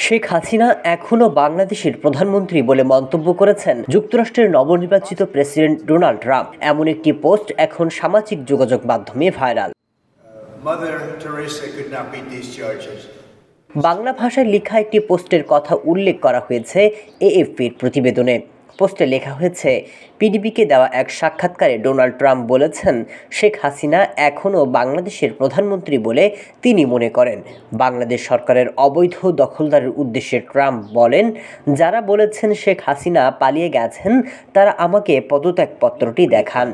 শেখ হাসিনা এখনো বাংলাদেশের প্রধানমন্ত্রী বলে মন্তব্য করেছেন যুক্তরাষ্ট্রের নবনির্বাচিত প্রেসিডেন্ট ডোনাল্ড ট্রাম্প। এমন একটি পোস্ট এখন সামাজিক যোগাযোগ মাধ্যমে ভাইরাল। বাংলা ভাষায় লেখা একটি পোস্টের কথা উল্লেখ করা হয়েছে এএফপির প্রতিবেদনে। পোস্টে লেখা হয়েছে, পিডিবিকে দেওয়া এক সাক্ষাৎকারে ডোনাল্ড ট্রাম্প বলেছেন শেখ হাসিনা এখনও বাংলাদেশের প্রধানমন্ত্রী বলে তিনি মনে করেন। বাংলাদেশ সরকারের অবৈধ দখলদারের উদ্দেশ্যে ট্রাম্প বলেন, যারা বলেছেন শেখ হাসিনা পালিয়ে গেছেন তারা আমাকে পদত্যাগপত্রটি দেখান।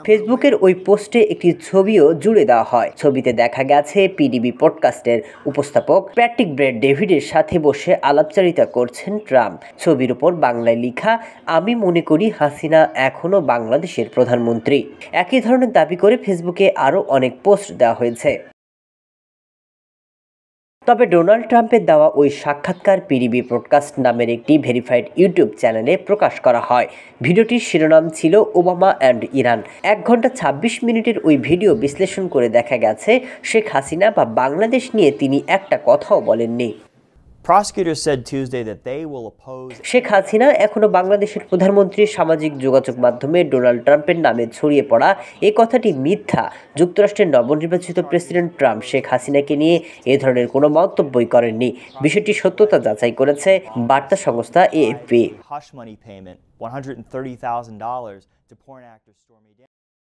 ফেসবুকের ওই পোস্টে একটি ছবিও জুড়ে দেওয়া হয়। ছবিতে দেখা গেছে পিডিবি পডকাস্টের উপস্থাপক প্যাট্রিক ব্রেড ডেভিডের সাথে বসে আলাপচারিতা করছেন ট্রাম্প। ছবির উপর বাংলায় লেখা, আমি মনে করি হাসিনা এখনও বাংলাদেশের প্রধানমন্ত্রী। একই ধরনের দাবি করে ফেসবুকে আরও অনেক পোস্ট দেওয়া হয়েছে। তবে ডোনাল্ড ট্রাম্পের দেওয়া ওই সাক্ষাৎকার পিডিবি পডকাস্ট নামের একটি ভেরিফাইড ইউটিউব চ্যানেলে প্রকাশ করা হয়। ভিডিওটির শিরোনাম ছিল ওবামা অ্যান্ড ইরান। 1 ঘন্টা 26 মিনিটের ওই ভিডিও বিশ্লেষণ করে দেখা গেছে শেখ হাসিনা বা বাংলাদেশ নিয়ে তিনি একটা কথাও বলেননি। শেখ হাসিনা এখনো বাংলাদেশের প্রধানমন্ত্রী। সামাজিক যোগাযোগ মাধ্যমে ডোনাল্ড ট্রাম্পের নামে ছড়িয়ে পড়া এই কথাটি মিথ্যা। যুক্তরাষ্ট্রের নবনির্বাচিত প্রেসিডেন্ট ট্রাম্প শেখ হাসিনাকে নিয়ে এ ধরনের কোনো মন্তব্যই করেননি। বিষয়টি সত্যতা যাচাই করেছে বার্তা সংস্থা এএফপি।